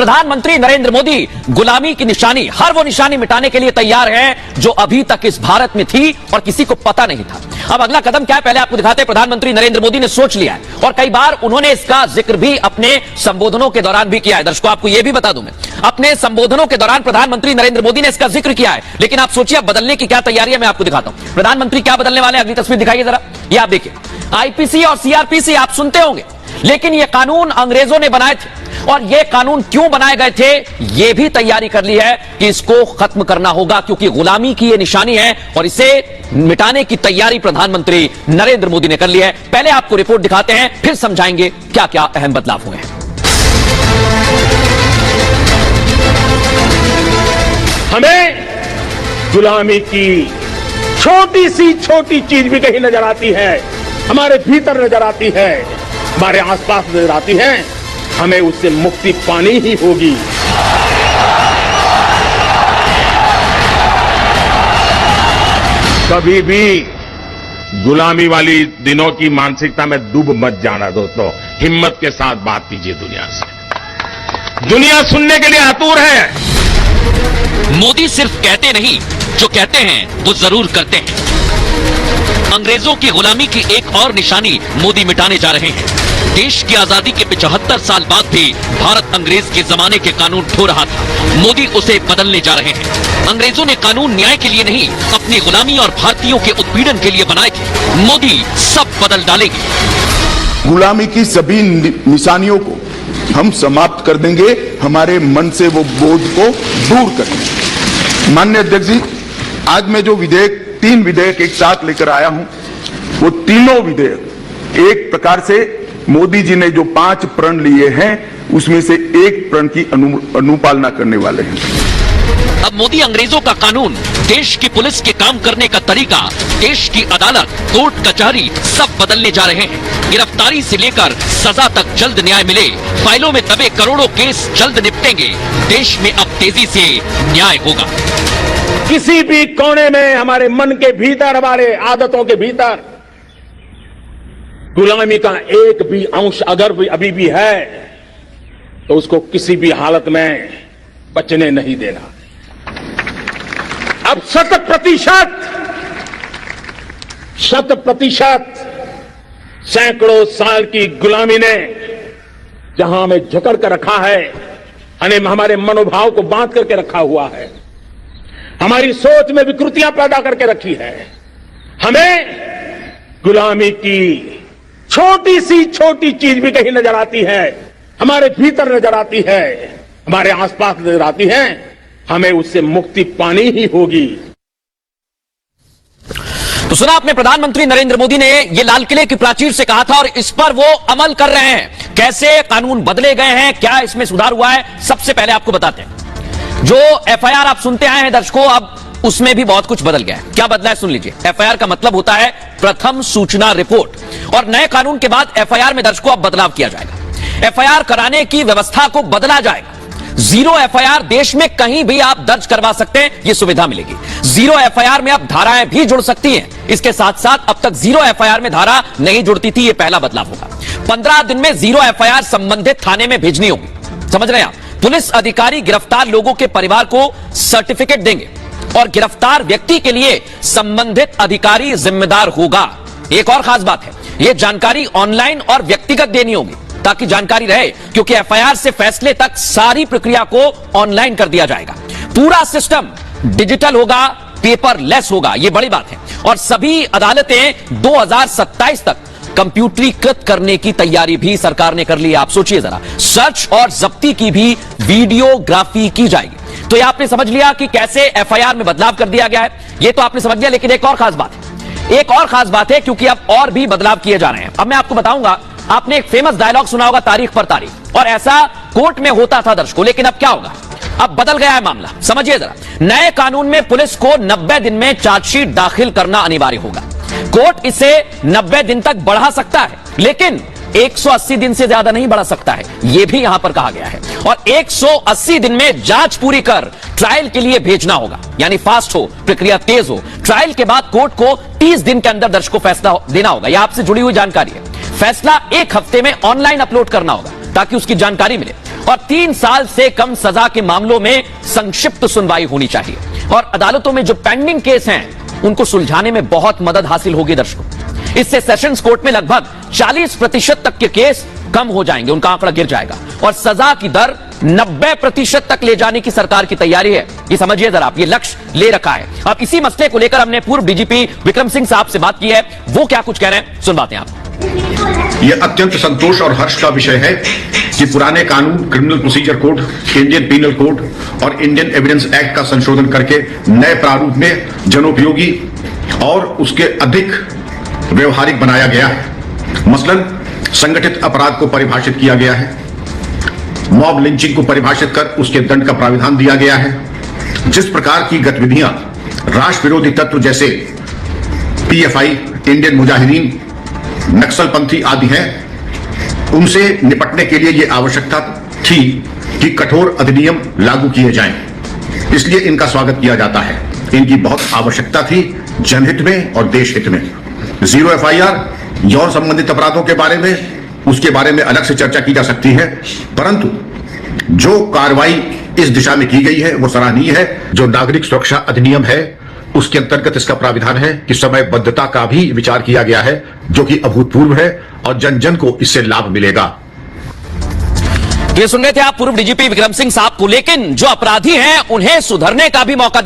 प्रधानमंत्री नरेंद्र मोदी गुलामी की निशानी, हर वो निशानी मिटाने के लिए तैयार हैं जो अभी तक इस भारत में थी और किसी को पता नहीं था। अब अगला कदम क्या है, पहले आपको दिखाते हैं। प्रधानमंत्री नरेंद्र मोदी ने सोच लिया है और कई बार उन्होंने इसका जिक्र भी अपने संबोधनों के दौरान भी किया है। दर्शकों, आपको यह भी बता दूं, मैं अपने संबोधनों के दौरान प्रधानमंत्री नरेंद्र मोदी ने इसका जिक्र किया है। लेकिन आप सोचिए अब बदलने की क्या तैयारी है, मैं आपको दिखाता हूं। प्रधानमंत्री क्या बदलने वाले हैं, अगली तस्वीर दिखाइए जरा। ये आप देखिए, आईपीसी और सीआरपीसी आप सुनते होंगे, लेकिन ये कानून अंग्रेजों ने बनाए थे और ये कानून क्यों बनाए गए थे, ये भी तैयारी कर ली है कि इसको खत्म करना होगा, क्योंकि गुलामी की ये निशानी है और इसे मिटाने की तैयारी प्रधानमंत्री नरेंद्र मोदी ने कर ली है। पहले आपको रिपोर्ट दिखाते हैं, फिर समझाएंगे क्या क्या अहम बदलाव हुए हैं। हमें गुलामी की छोटी सी छोटी चीज भी कहीं नजर आती है, हमारे भीतर नजर आती है, हमारे आसपास नजर आती है, हमें उससे मुक्ति पानी ही होगी। कभी भी गुलामी वाली दिनों की मानसिकता में डूब मत जाना दोस्तों। हिम्मत के साथ बात कीजिए दुनिया से, दुनिया सुनने के लिए आतुर है। मोदी सिर्फ कहते नहीं, जो कहते हैं वो जरूर करते हैं। अंग्रेजों की गुलामी की एक और निशानी मोदी मिटाने जा रहे हैं। देश की आजादी के 75 साल बाद भी भारत अंग्रेज के जमाने के कानून ढो रहा था, मोदी उसे बदलने जा रहे हैं। अंग्रेजों ने कानून न्याय के लिए नहीं, अपनी गुलामी और भारतीयों के उत्पीड़न के लिए बनाए थे। मोदी सब बदल डालेंगे। गुलामी की सभी निशानियों को हम समाप्त कर देंगे, हमारे मन से वो बोझ को दूर करेंगे। माननीय अध्यक्ष जी, आज मैं जो तीन विधेयक एक साथ लेकर आया हूं, वो तीनों विधेयक एक प्रकार से मोदी जी ने जो 5 प्रण लिए हैं उसमें से एक प्रण की अनुपालना करने वाले हैं। अब मोदी अंग्रेजों का कानून, देश की पुलिस के काम करने का तरीका, देश की अदालत, कोर्ट कचहरी सब बदलने जा रहे हैं। गिरफ्तारी से लेकर सजा तक जल्द न्याय मिले, फाइलों में दबे करोड़ों केस जल्द निपटेंगे। देश में अब तेजी से न्याय होगा। किसी भी कोने में हमारे मन के भीतर, हमारे आदतों के भीतर गुलामी का एक भी अंश अगर भी अभी भी है तो उसको किसी भी हालत में बचने नहीं देना। अब 100% सैकड़ों साल की गुलामी ने जहां हमें जकड़ कर रखा है, हमारे मनोभाव को बांध करके रखा हुआ है, हमारी सोच में विकृतियां पैदा करके रखी है। हमें गुलामी की छोटी सी छोटी चीज भी कहीं नजर आती है, हमारे भीतर नजर आती है, हमारे आसपास नजर आती है, हमें उससे मुक्ति पानी ही होगी। तो सुना आपने, प्रधानमंत्री नरेंद्र मोदी ने यह लाल किले की प्राचीर से कहा था और इस पर वो अमल कर रहे हैं। कैसे कानून बदले गए हैं, क्या इसमें सुधार हुआ है, सबसे पहले आपको बताते हैं। जो एफआईआर आप सुनते आए हैं दर्शकों, अब उसमें भी बहुत कुछ बदल गया है। क्या बदला है सुन लीजिए। एफआईआर का मतलब होता है प्रथम सूचना रिपोर्ट, और नए कानून के बाद एफआईआर में दर्शकों अब बदलाव किया जाएगा। एफआईआर कराने की व्यवस्था को बदला जाएगा। जीरो एफआईआर देश में कहीं भी आप दर्ज करवा सकते हैं, यह सुविधा मिलेगी। जीरो एफआईआर में अब धाराएं भी जुड़ सकती हैं। इसके साथ साथ अब तक जीरो एफआईआर में धारा नहीं जुड़ती थी, यह पहला बदलाव होगा। 15 दिन में जीरो एफआईआर संबंधित थाने में भेजनी होगी। समझ रहे हैं आप? पुलिस अधिकारी गिरफ्तार लोगों के परिवार को सर्टिफिकेट देंगे और गिरफ्तार व्यक्ति के लिए संबंधित अधिकारी जिम्मेदार होगा। एक और खास बात है, यह जानकारी ऑनलाइन और व्यक्तिगत देनी होगी ताकि जानकारी रहे, क्योंकि एफआईआर से फैसले तक सारी प्रक्रिया को ऑनलाइन कर दिया जाएगा। पूरा सिस्टम डिजिटल होगा, पेपरलेस होगा, यह बड़ी बात है। और सभी अदालतें 2027 तक कंप्यूटरीकृत करने की तैयारी भी सरकार ने कर ली है। आप सोचिए जरा, सर्च और जब्ती की भी वीडियोग्राफी की जाएगी। तो ये आपने समझ लिया कि कैसे एफआईआर में बदलाव कर दिया गया है, ये तो आपने समझ लिया। लेकिन एक और खास बात है, क्योंकि अब और भी बदलाव किए जा रहे हैं। अब मैं आपको बताऊंगा, आपने एक फेमस डायलॉग सुना होगा, तारीख पर तारीख, और ऐसा कोर्ट में होता था दर्शकों। लेकिन अब क्या होगा, अब बदल गया है मामला। समझिए जरा, नए कानून में पुलिस को 90 दिन में चार्जशीट दाखिल करना अनिवार्य होगा। कोर्ट इसे 90 दिन तक बढ़ा सकता है, लेकिन 180 दिन से ज्यादा नहीं बढ़ा सकता है, यह भी यहां पर कहा गया है। और 180 दिन में जांच पूरी कर ट्रायल के लिए भेजना होगा, यानी फास्ट हो, प्रक्रिया तेज हो। ट्रायल के बाद कोर्ट को 30 दिन के अंदर दर्शक को फैसला देना होगा। यह आपसे जुड़ी हुई जानकारी है। फैसला 1 हफ्ते में ऑनलाइन अपलोड करना होगा ताकि उसकी जानकारी मिले। और 3 साल से कम सजा के मामलों में संक्षिप्त सुनवाई होनी चाहिए और अदालतों में जो पेंडिंग केस हैं उनको सुलझाने में बहुत मदद हासिल होगी दर्शकों। इससे सेशंस कोर्ट में लगभग 40% तक के केस कम हो जाएंगे, उनका आंकड़ा गिर जाएगा और सजा की दर 90% तक ले जाने की सरकार की तैयारी है। ये समझिए जरा, आप ये लक्ष्य ले रखा है। अब इसी मसले को लेकर हमने पूर्व डीजीपी विक्रम सिंह साहब से बात की है, वो क्या कुछ कह रहे हैं सुनवाते हैं आप। यह अत्यंत संतोष और हर्ष का विषय है कि पुराने कानून criminal procedure code, Indian penal code और इंडियन एविडेंस एक्ट का संशोधन करके नए प्रारूप में जनोपयोगी और उसके अधिक व्यवहारिक बनाया गया है। मसलन संगठित अपराध को परिभाषित किया गया है, मॉब लिंचिंग को परिभाषित कर उसके दंड का प्राविधान दिया गया है। जिस प्रकार की गतिविधियां राष्ट्र विरोधी तत्व जैसे पीएफआई, इंडियन मुजाहिदीन, नक्सलपंथी आदि हैं, उनसे निपटने के लिए यह आवश्यकता थी कि कठोर अधिनियम लागू किए जाएं। इसलिए इनका स्वागत किया जाता है। इनकी बहुत आवश्यकता थी जनहित में और देश हित में। 0 FIR यौन संबंधित अपराधों के बारे में, उसके बारे में अलग से चर्चा की जा सकती है, परंतु जो कार्रवाई इस दिशा में की गई है वो सराहनीय है। जो नागरिक सुरक्षा अधिनियम है उसके अंतर्गत इसका प्राविधान है कि समयबद्धता का भी विचार किया गया है, जो कि अभूतपूर्व है और जन जन को इससे लाभ मिलेगा। ये सुन रहे थे आप पूर्व डीजीपी विक्रम सिंह साहब को, लेकिन जो अपराधी हैं उन्हें सुधरने का भी मौका